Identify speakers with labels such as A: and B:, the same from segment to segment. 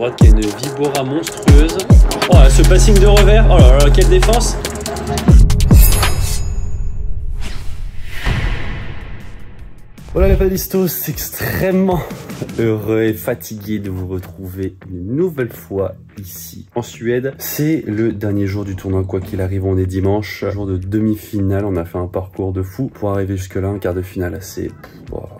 A: droite qui a une Vibora monstrueuse. Oh, ce passing de revers. Oh là là, quelle défense. Voilà les paddistos, extrêmement heureux et fatigué de vous retrouver une nouvelle fois ici en Suède. C'est le dernier jour du tournoi, quoi qu'il arrive, on est dimanche, jour de demi-finale. On a fait un parcours de fou pour arriver jusque là, un quart de finale assez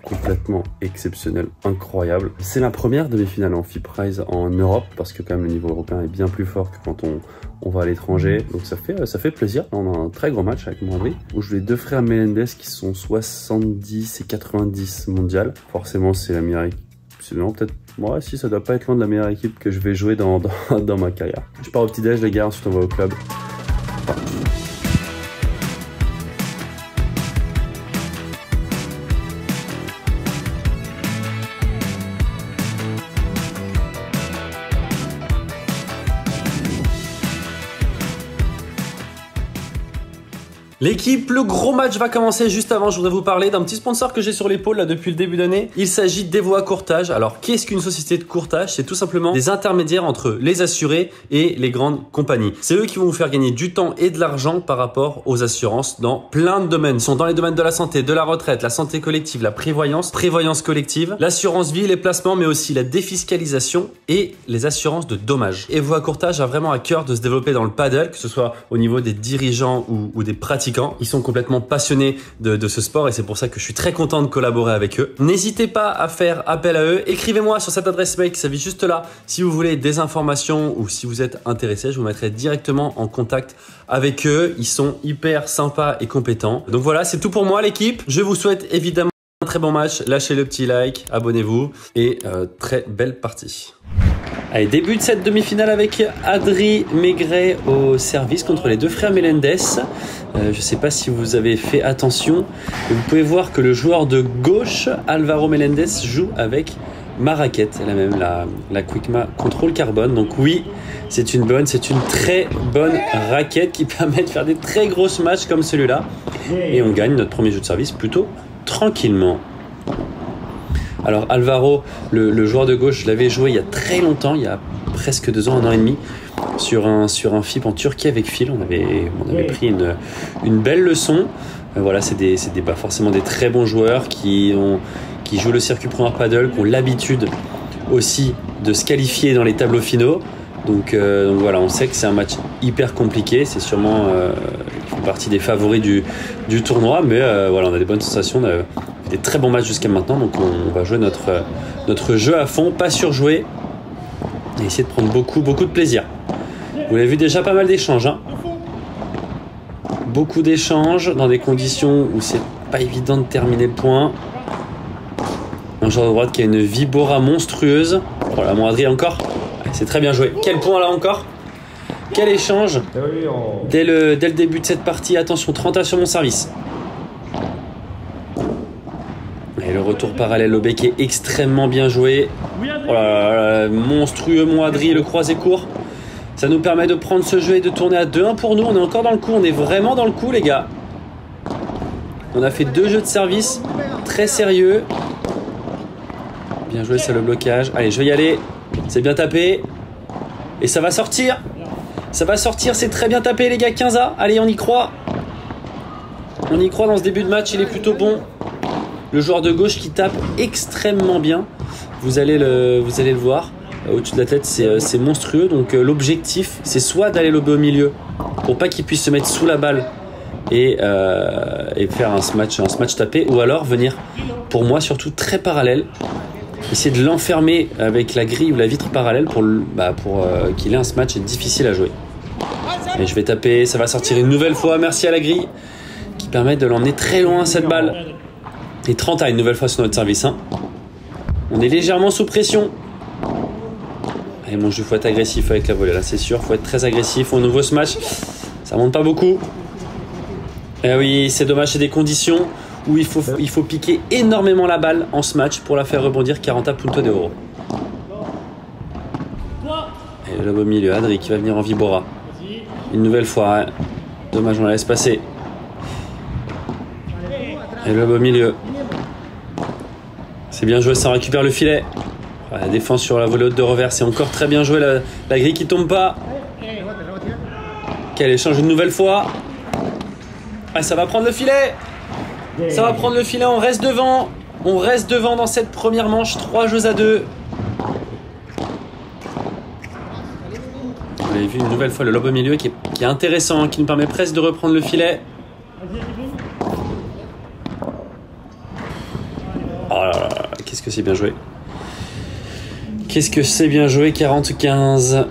A: complètement exceptionnel, incroyable. C'est la première demi-finale en FIPRIZE en Europe, parce que quand même le niveau européen est bien plus fort que quand on va à l'étranger, donc ça fait plaisir. On a un très gros match avec Moindry, où je joue les deux frères Melendez qui sont 70 et 90 mondial. Forcément c'est la meilleure équipe, c'est vraiment peut-être, ouais si, ça doit pas être loin de la meilleure équipe que je vais jouer dans ma carrière. Je pars au petit-déj les gars, ensuite on va au club. L'équipe, le gros match va commencer juste avant. Je voudrais vous parler d'un petit sponsor que j'ai sur l'épaule là depuis le début d'année. Il s'agit d'Evoa Courtage. Alors, qu'est-ce qu'une société de courtage? C'est tout simplement des intermédiaires entre les assurés et les grandes compagnies. C'est eux qui vont vous faire gagner du temps et de l'argent par rapport aux assurances dans plein de domaines. Ils sont dans les domaines de la santé, de la retraite, la santé collective, la prévoyance collective, l'assurance vie, les placements, mais aussi la défiscalisation et les assurances de dommages. Evoa Courtage a vraiment à cœur de se développer dans le paddle, que ce soit au niveau des dirigeants ou des pratiquants. Ils sont complètement passionnés de ce sport et c'est pour ça que je suis très content de collaborer avec eux. N'hésitez pas à faire appel à eux. Écrivez-moi sur cette adresse mail qui s'affiche juste là si vous voulez des informations ou si vous êtes intéressé. Je vous mettrai directement en contact avec eux. Ils sont hyper sympas et compétents. Donc voilà, c'est tout pour moi l'équipe. Je vous souhaite évidemment un très bon match. Lâchez le petit like, abonnez-vous et très belle partie. Allez, début de cette demi-finale avec Adri Maigret au service contre les deux frères Melendez. Je ne sais pas si vous avez fait attention, mais vous pouvez voir que le joueur de gauche, Alvaro Melendez, joue avec ma raquette, la Quickma Control Carbone. Donc oui, c'est une très bonne raquette qui permet de faire des très grosses matchs comme celui-là. Et on gagne notre premier jeu de service plutôt tranquillement. Alors Alvaro, le joueur de gauche, je l'avais joué il y a très longtemps, il y a presque 2 ans, 1 an et demi, sur un FIP en Turquie avec Phil. On avait pris une belle leçon. Voilà, c'est forcément des très bons joueurs qui jouent le circuit Pro Paddle, qui ont l'habitude aussi de se qualifier dans les tableaux finaux. Donc voilà, on sait que c'est un match hyper compliqué. C'est sûrement ils font partie des favoris du tournoi, mais voilà, on a des bonnes sensations. On a des très bons matchs jusqu'à maintenant, donc on va jouer notre jeu à fond, pas surjouer, et essayer de prendre beaucoup de plaisir. Vous l'avez vu, déjà pas mal d'échanges, hein. Beaucoup d'échanges dans des conditions où c'est pas évident de terminer le point. Un joueur de droite qui a une Vibora monstrueuse. Oh là, mon Adrien encore. C'est très bien joué. Quel point là encore. Quel échange. Dès le début de cette partie. Attention, 30 sur mon service. Et le retour parallèle au bec est extrêmement bien joué. Oh là là, monstrueux mon Adri, le croisé court. Ça nous permet de prendre ce jeu et de tourner à 2-1 pour nous. On est encore dans le coup, on est vraiment dans le coup les gars. On a fait 2 jeux de service très sérieux. Bien joué, c'est le blocage. Allez, je vais y aller. C'est bien tapé. Et ça va sortir. Ça va sortir, c'est très bien tapé les gars. 15A, allez on y croit. On y croit dans ce début de match, il est plutôt bon. Le joueur de gauche qui tape extrêmement bien. Vous allez le voir. Au-dessus de la tête, c'est monstrueux. Donc l'objectif, c'est soit d'aller lober au milieu pour pas qu'il puisse se mettre sous la balle et faire un smash tapé, ou alors venir, pour moi surtout très parallèle, essayer de l'enfermer avec la grille ou la vitre parallèle pour qu'il ait un smash difficile à jouer. Et je vais taper, ça va sortir une nouvelle fois. Merci à la grille qui permet de l'emmener très loin cette balle. Et 30 à une nouvelle fois sur notre service, hein. On est légèrement sous pression. Allez mon jeu, faut être agressif avec la volée là, c'est sûr. Faut être très agressif au nouveau smash. Ça monte pas beaucoup. Eh oui, c'est dommage, c'est des conditions où il faut piquer énormément la balle en smash pour la faire rebondir. 40 puntos d'euro. Et le lob au milieu, Adri qui va venir en Vibora. Une nouvelle fois, hein. Dommage, on la laisse passer. Et le lob au milieu. C'est bien joué, ça récupère le filet. La défense sur la volée haute de revers, c'est encore très bien joué. La grille qui tombe pas. Quel échange une nouvelle fois. Ah, ça va prendre le filet. Ça va prendre le filet, on reste devant. On reste devant dans cette première manche. 3 jeux à 2. Vous avez vu une nouvelle fois le lob au milieu qui est intéressant, qui nous permet presque de reprendre le filet. Oh là là, qu'est-ce que c'est bien joué. Qu'est-ce que c'est bien joué, 40-15.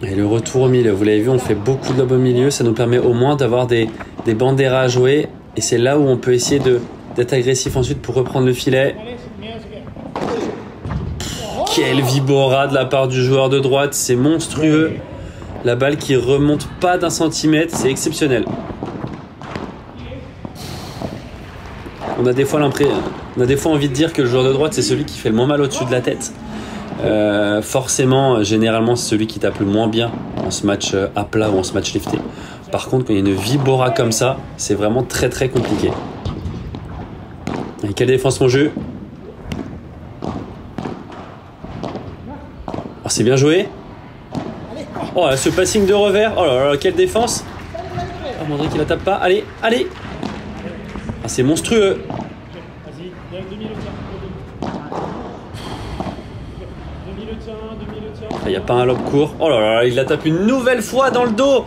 A: Et le retour au milieu, vous l'avez vu, on fait beaucoup de lob au milieu. Ça nous permet au moins d'avoir des banderas à jouer. Et c'est là où on peut essayer d'être agressif ensuite pour reprendre le filet. Quel vibora de la part du joueur de droite, c'est monstrueux. La balle qui remonte pas d'un centimètre, c'est exceptionnel. On a des fois envie de dire que le joueur de droite, c'est celui qui fait le moins mal au-dessus de la tête. Forcément, généralement, c'est celui qui tape le moins bien en ce match à plat ou en ce match lifté. Par contre, quand il y a une vibora comme ça, c'est vraiment très très compliqué. Et quelle défense, mon jeu. Oh, c'est bien joué. Oh, là, ce passing de revers. Oh là là, quelle défense. Ah, Mandry qui la tape pas. Allez, allez. Ah, c'est monstrueux. Il n'y a pas un lob court. Oh là là, il la tape une nouvelle fois dans le dos.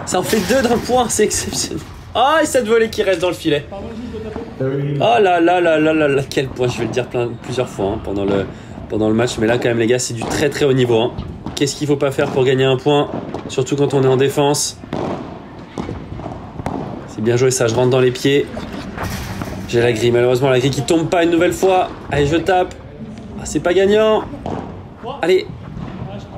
A: Ça en fait 2 d'un point, c'est exceptionnel. Ah, et cette volée qui reste dans le filet. Oh là là là là là là, quel point. Je vais le dire plusieurs fois hein, pendant le match. Mais là, quand même, les gars, c'est du très très haut niveau. Hein. Qu'est-ce qu'il ne faut pas faire pour gagner un point? Surtout quand on est en défense. C'est bien joué, ça, je rentre dans les pieds. J'ai la grille, malheureusement, la grille qui tombe pas une nouvelle fois. Allez, je tape. Ah, c'est pas gagnant. Allez.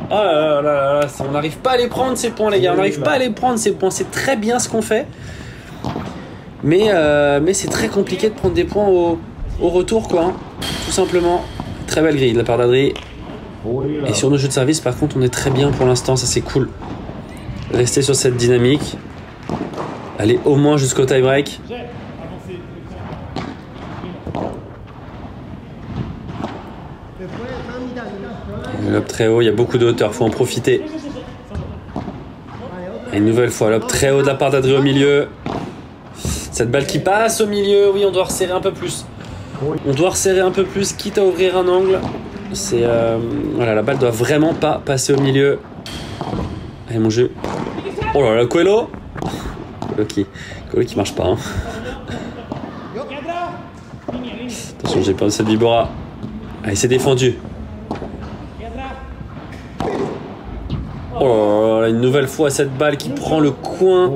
A: Oh là là là là, on n'arrive pas à les prendre ces points, les gars. On n'arrive pas à les prendre ces points. C'est très bien ce qu'on fait. Mais c'est très compliqué de prendre des points au retour, quoi. Hein. Tout simplement. Très belle grille de la part d'Adri. Et sur nos jeux de service, par contre, on est très bien pour l'instant. Ça, c'est cool. Rester sur cette dynamique. Aller au moins jusqu'au tie-break. Lob très haut, il y a beaucoup de hauteur, il faut en profiter. Et une nouvelle fois, lob très haut de la part d'Adri au milieu. Cette balle qui passe au milieu, oui, on doit resserrer un peu plus. On doit resserrer un peu plus, quitte à ouvrir un angle. Voilà, la balle doit vraiment pas passer au milieu. Allez, mon jeu. Oh là là, Coelho. Coelho qui marche pas. Hein. Attention, j'ai peur de cette vibora. Allez, c'est défendu. Oh là là, une nouvelle fois cette balle qui prend le coin.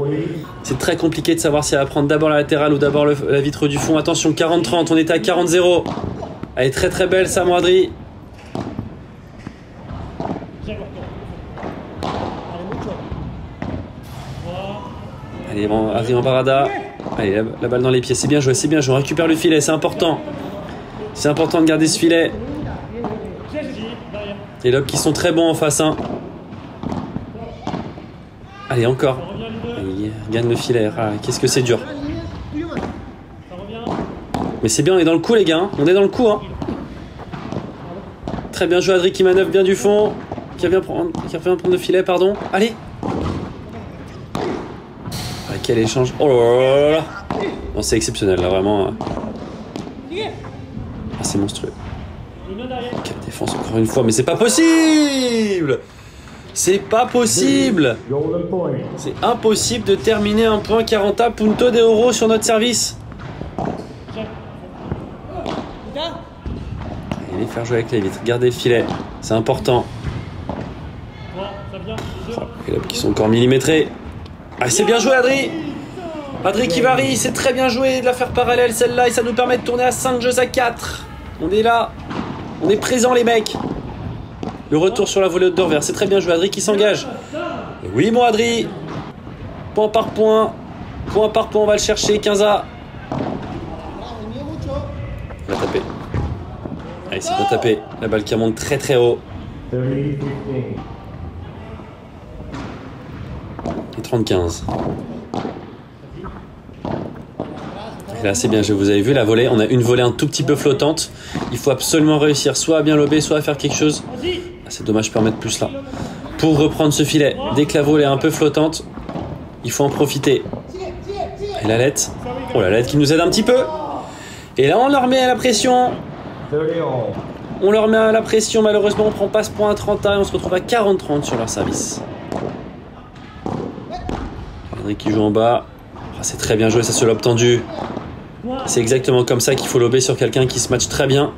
A: C'est très compliqué de savoir si elle va prendre d'abord la latérale ou d'abord la vitre du fond. Attention, 40-30, on était à 40-0. Elle est très très belle, ça, Adri. Allez, bon, Adri en parada. Allez, la balle dans les pieds, c'est bien joué, c'est bien joué. On récupère le filet, c'est important. C'est important de garder ce filet. Les lobes qui sont très bons en face, hein. Allez, encore. Allez, gagne le filet. Ah, qu'est-ce que c'est dur. Mais c'est bien, on est dans le coup, les gars. Hein. On est dans le coup. Hein. Très bien joué, Adri qui manœuvre bien du fond. Qui revient prendre le filet, pardon. Allez. Ah, quel échange. Oh là là là. Bon, c'est exceptionnel, là, vraiment. Ah, c'est monstrueux. Quelle défense, encore une fois. Mais c'est pas possible. C'est pas possible. C'est impossible de terminer un point 40 punto de euro sur notre service. Allez, faire jouer avec les vitres. Gardez le filet. C'est important. Les lobes qui sont encore millimétrés. Ah, c'est bien joué, Adri. Adri qui varie. C'est très bien joué de la faire parallèle, celle-là. Et ça nous permet de tourner à 5 jeux à 4. On est là. On est présents, les mecs. Le retour sur la volée de revers, c'est très bien joué. Adri qui s'engage. Et oui, mon Adri. Point par point. Point par point, on va le chercher. 15A. On va taper. Allez, c'est bien tapé. La balle qui remonte très très haut. Et 30-15. Et là, c'est bien joué. Vous avez vu la volée. On a une volée un tout petit peu flottante. Il faut absolument réussir soit à bien lober, soit à faire quelque chose. Ah, c'est dommage, je peux en mettre plus là. Pour reprendre ce filet, dès que la volée est un peu flottante, il faut en profiter. Et la lettre. Oh, la lettre qui nous aide un petit peu. Et là, on leur met à la pression. On leur met à la pression. Malheureusement, on prend pas ce point à 30 et on se retrouve à 40-30 sur leur service. Henry qui joue en bas. Oh, c'est très bien joué, ça se lobe tendu. C'est exactement comme ça qu'il faut lober sur quelqu'un qui se match très bien.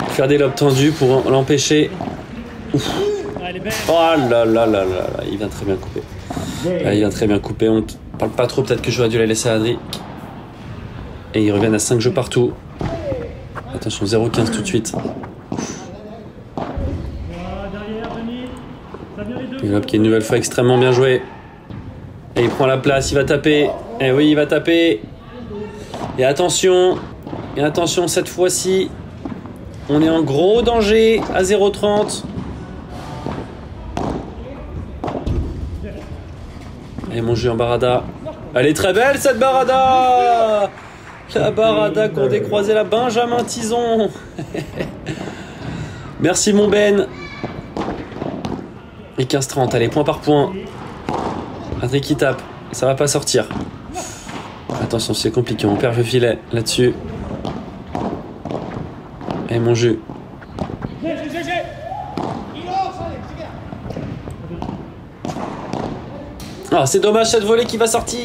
A: Faire des lobes tendus pour l'empêcher. Ouf. Oh là là là là là, il vient très bien couper. Là, il vient très bien couper. On ne parle pas trop, peut-être que j'aurais dû la laisser à Adri. Et ils reviennent à 5 jeux partout. Attention, 0-15 tout de suite. Et hop, qui est une nouvelle fois extrêmement bien joué. Et il prend la place, il va taper. Et oui, il va taper. Et attention, cette fois-ci, on est en gros danger à 0-30. Et mon jeu en Barada. Elle est très belle cette Barada. La Barada qu'on décroisait la Benjamin Tison. Merci mon Ben. Et 15-30, allez, point par point. Adri qui tape, ça va pas sortir. Attention, c'est compliqué, on perd le filet là-dessus. Et mon jeu. Ah, c'est dommage cette volée qui va sortir.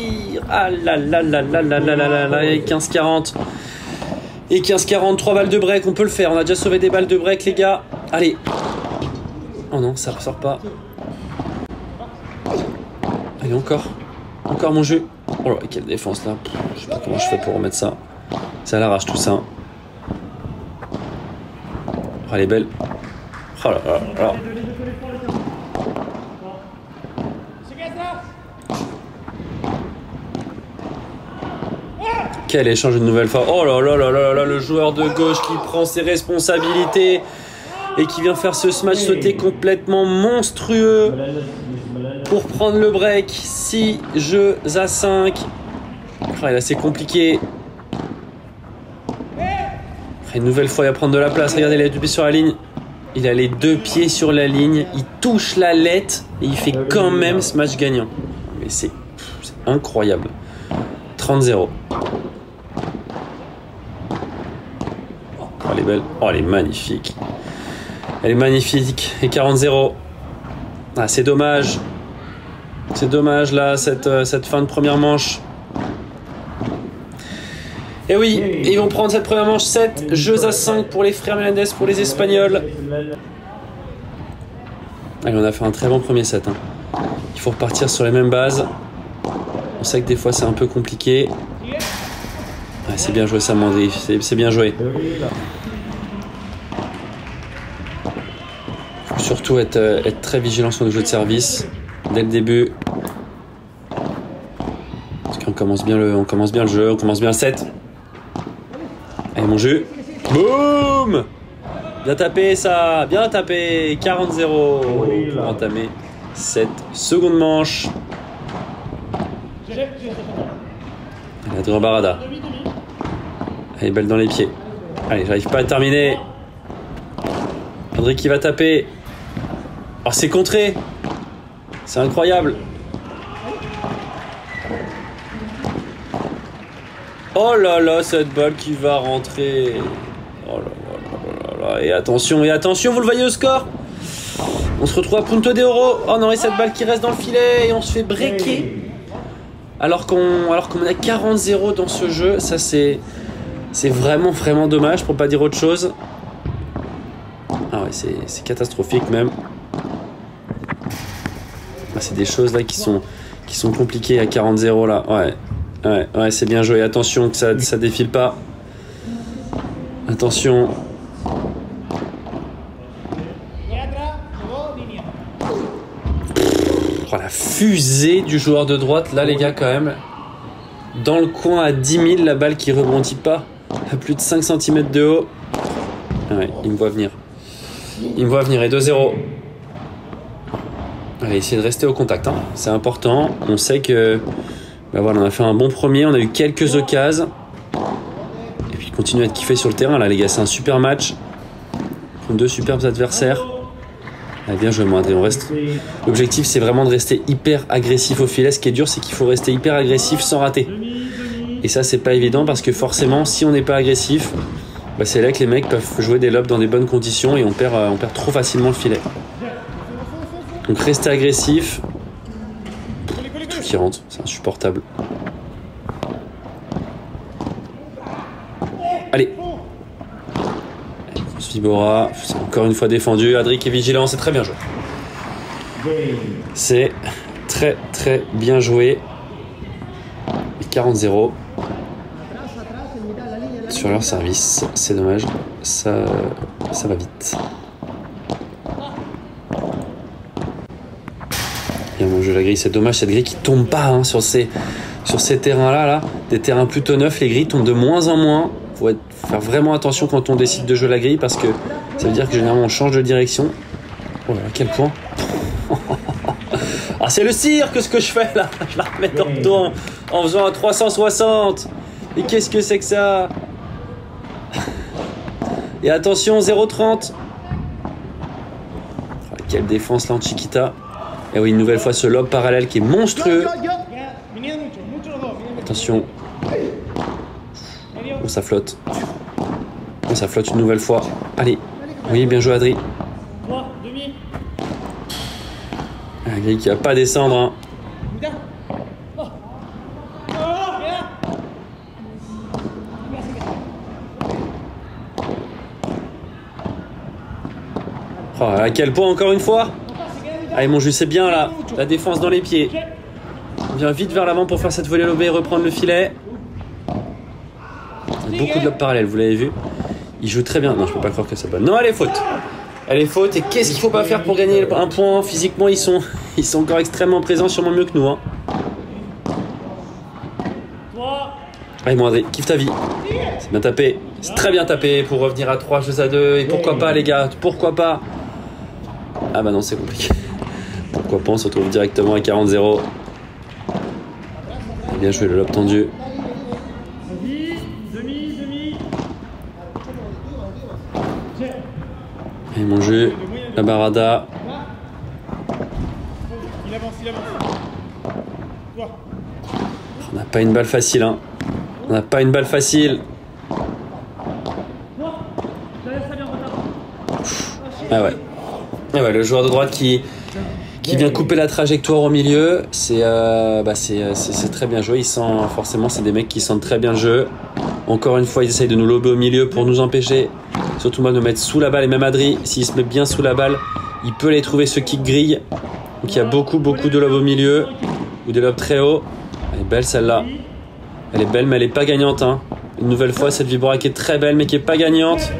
A: Ah là là là là là là là là là. Et 15-40. Et 15-40, 3 balles de break, on peut le faire. On a déjà sauvé des balles de break, les gars. Allez. Oh non, ça ne sort pas. Allez, encore. Encore mon jeu. Oh là, quelle défense là. Je sais pas comment je fais pour remettre ça. Ça l'arrache tout ça. Oh, elle est belle. Oh là là là. Quel échange une nouvelle fois. Oh là là là là là, le joueur de gauche qui prend ses responsabilités et qui vient faire ce smash sauté complètement monstrueux pour prendre le break. 6 jeux à 5. Oh, là, c'est compliqué. Une nouvelle fois, il va prendre de la place. Regardez, il a 2 pieds sur la ligne. Il a les 2 pieds sur la ligne. Il touche la lettre et il fait quand même smash gagnant. Mais c'est incroyable. 30-0. Oh, elle est belle. Oh, elle est magnifique. Elle est magnifique. Et 40-0. Ah, c'est dommage. C'est dommage, là, cette fin de première manche. Et oui, ils vont prendre cette première manche. 7 jeux à 5 pour les frères Melendez, pour les Espagnols. Allez, on a fait un très bon premier set. Hein. Il faut repartir sur les mêmes bases. On sait que des fois, c'est un peu compliqué. Ouais, c'est bien joué, ça, Mandry. C'est bien joué. Il faut surtout être très vigilant sur le jeu de service dès le début. Parce qu'on commence bien le jeu, on commence bien le set. Allez, mon jeu. Boum! Bien tapé, ça. Bien tapé. 40-0 pour entamer cette seconde manche. Adrien Barada. Elle est belle dans les pieds. Allez, j'arrive pas à terminer. Adrien qui va taper. Oh, c'est contré. C'est incroyable. Oh là là, cette balle qui va rentrer. Oh là là là là. Et attention, vous le voyez au score. On se retrouve à Punto de Oro. Oh non, et cette balle qui reste dans le filet et on se fait breaker. Alors qu'on a 40-0 dans ce jeu. Ça, c'est vraiment dommage pour pas dire autre chose. Ah ouais, c'est catastrophique même. Ah, c'est des choses là qui sont compliquées à 40-0 là. Ouais, c'est bien joué. Attention que ça défile pas. Attention. Oh, la fusée du joueur de droite là, les gars, quand même. Dans le coin à 10 000, la balle qui rebondit pas à plus de 5 cm de haut. Ouais, il me voit venir. Et 2-0. Allez, essayer de rester au contact. Hein. C'est important. On sait que... Bah voilà, on a fait un bon premier. On a eu quelques occasions. continue à être kiffé sur le terrain là les gars, c'est un super match. Contre 2 superbes adversaires. Ah, bien joué moi Adrien, on reste. L'objectif c'est vraiment de rester hyper agressif au filet. Ce qui est dur c'est qu'il faut rester hyper agressif sans rater. Et ça c'est pas évident parce que forcément si on n'est pas agressif, bah, c'est là que les mecs peuvent jouer des lobes dans des bonnes conditions et on perd trop facilement le filet. Donc rester agressif. Tout qui rentre, c'est insupportable. Allez. Vibora, c'est encore une fois défendu. Adric est vigilant, c'est très bien joué. C'est très très bien joué. 40-0 sur leur service, c'est dommage, ça va vite. Bien mon jeu la grille, c'est dommage cette grille qui tombe pas hein, sur ces terrains là, des terrains plutôt neufs, les grilles tombent de moins en moins. Faut faire vraiment attention quand on décide de jouer la grille parce que ça veut dire que généralement on change de direction. Oh là, à quel point. Ah c'est le cirque ce que je fais là. Je la remets en retour en faisant un 360. Et qu'est-ce que c'est que ça? Et attention 0,30. Oh, quelle défense là en Chiquita. Et oui une nouvelle fois ce lob parallèle qui est monstrueux. Attention. Oh, ça flotte. Oh, ça flotte une nouvelle fois. Allez. Oui, bien joué, Adri. Adri qui va pas descendre. Hein. Oh, à quel point, encore une fois? Allez, mon jus, c'est bien là. La défense dans les pieds. On vient vite vers l'avant pour faire cette volée lobée et reprendre le filet. Beaucoup de lobes parallèles, vous l'avez vu. Il joue très bien. Non, je peux pas croire que c'est bonne. Non, elle est faute. Elle est faute. Et qu'est-ce qu'il faut pas faire pour gagner un point? Physiquement, ils sont encore extrêmement présents, sûrement mieux que nous. Hein. Allez, mon André, kiffe ta vie. C'est bien tapé. C'est très bien tapé pour revenir à 3 jeux à 2. Et pourquoi pas, les gars? Pourquoi pas? Ah bah non, c'est compliqué. Pourquoi pas, on se retrouve directement à 40-0. Bien joué, le lob tendu. Et mon jeu, la barada. On n'a pas une balle facile, hein. On n'a pas une balle facile. Ah ouais. Ah ouais, le joueur de droite qui vient couper la trajectoire au milieu, c'est très bien joué. Forcément, c'est des mecs qui sentent très bien le jeu. Encore une fois, ils essayent de nous lober au milieu pour nous empêcher, surtout moi, de me mettre sous la balle. Et même Adri, s'il se met bien sous la balle, il peut aller trouver ce kick grille. Donc il y a beaucoup de lobes au milieu, ou des lobes très hauts. Elle est belle celle-là. Elle est belle, mais elle n'est pas gagnante. Hein. Une nouvelle fois, cette Vibora qui est très belle, mais qui n'est pas gagnante.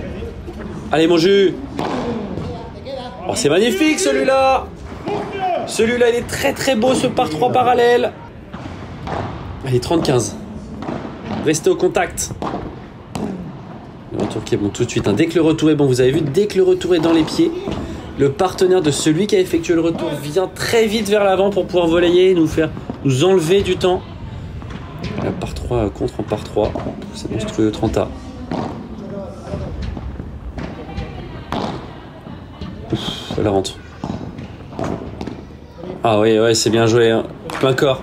A: Allez, mon jus. Oh, c'est magnifique celui-là. Celui-là, il est très très beau, ce par 3 parallèle. Allez, 30-15. Restez au contact. Le retour qui est bon tout de suite. Hein. Dès que le retour est bon, vous avez vu, dès que le retour est dans les pieds, le partenaire de celui qui a effectué le retour vient très vite vers l'avant pour pouvoir relayer, nous enlever du temps. La par 3 contre en par 3. C'est monstrueux, 30A. Elle rentre. Ah oui, ouais, c'est bien joué. Hein. Plein corps.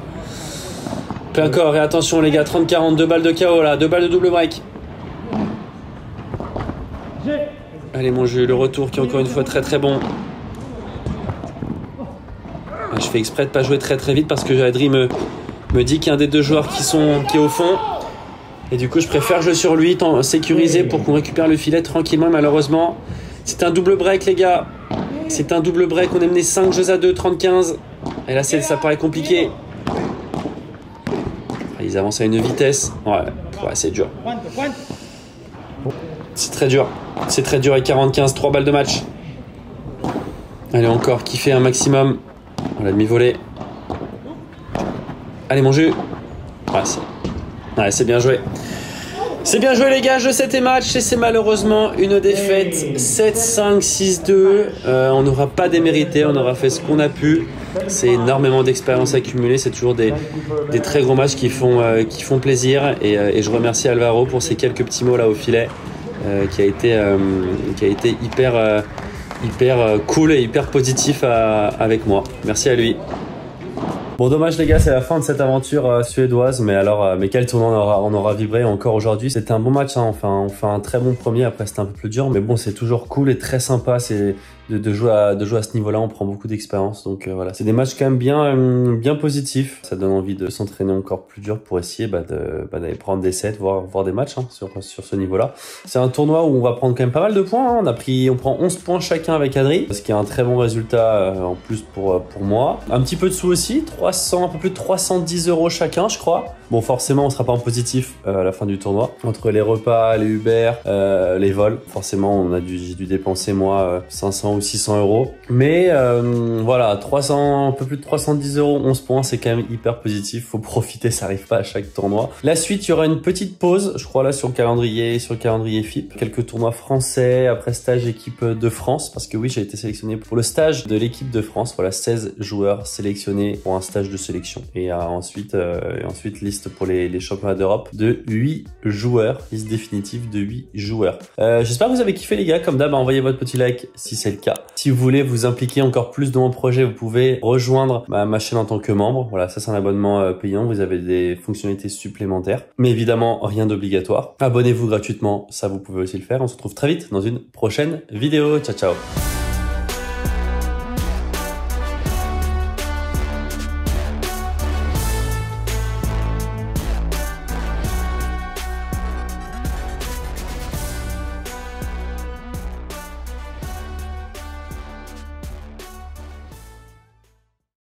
A: Plein corps. Et attention les gars, 30-40, 2 balles de KO là, 2 balles de double break. Allez mon jeu, le retour qui est encore une fois très très bon. Je fais exprès de pas jouer très très vite parce que Adri me dit qu'il y a un des deux joueurs qui est au fond. Et du coup je préfère jouer sur lui, sécuriser pour qu'on récupère le filet tranquillement. Malheureusement, c'est un double break les gars. C'est un double break, on est mené 5 jeux à 2, 30-15. Et là ça paraît compliqué. Ils avancent à une vitesse. Ouais, c'est dur. C'est très dur. C'est très dur et 40-15, 3 balles de match. Allez encore, kiffer un maximum. On l'a demi-volé. Allez mon jeu. Ouais, c'est bien joué. C'est bien joué les gars, jeu 7 et match. Et c'est malheureusement une défaite 7-5, 6-2. On n'aura pas démérité, on aura fait ce qu'on a pu. C'est énormément d'expérience accumulée, c'est toujours des très gros matchs qui font plaisir et je remercie Alvaro pour ces quelques petits mots là au filet qui a été hyper cool et hyper positif avec moi. Merci à lui. Bon, dommage les gars, c'est la fin de cette aventure suédoise, mais quel tournoi on aura vibré encore aujourd'hui. C'était un bon match, hein. On fait un très bon premier, après c'était un peu plus dur, mais bon, c'est toujours cool et très sympa, c'est de jouer à ce niveau-là, on prend beaucoup d'expérience, donc voilà. C'est des matchs quand même bien positifs, ça donne envie de s'entraîner encore plus dur pour essayer d'aller prendre des sets, voir des matchs hein, sur ce niveau-là. C'est un tournoi où on va prendre quand même pas mal de points, hein. On prend 11 points chacun avec Adri, ce qui est un très bon résultat en plus pour moi. Un petit peu de sous aussi, un peu plus de 310 € chacun, je crois. Bon, forcément, on sera pas en positif à la fin du tournoi. Entre les repas, les Uber, les vols, forcément, j'ai dû dépenser moi 500 ou 600 €. Mais voilà, un peu plus de 310 €, 11 points, c'est quand même hyper positif. Faut profiter, ça arrive pas à chaque tournoi. La suite, il y aura une petite pause, je crois là sur le calendrier FIP. Quelques tournois français, après stage équipe de France, parce que oui, j'ai été sélectionné pour le stage de l'équipe de France. Voilà, 16 joueurs sélectionnés pour un stage de sélection. Et ensuite liste pour les championnats d'Europe de 8 joueurs, liste définitive de 8 joueurs. J'espère que vous avez kiffé les gars, comme d'hab, envoyez votre petit like si c'est le cas. Si vous voulez vous impliquer encore plus dans mon projet, vous pouvez rejoindre ma chaîne en tant que membre. Voilà, ça c'est un abonnement payant, vous avez des fonctionnalités supplémentaires, mais évidemment rien d'obligatoire. Abonnez-vous gratuitement, ça vous pouvez aussi le faire. On se retrouve très vite dans une prochaine vidéo. Ciao ciao.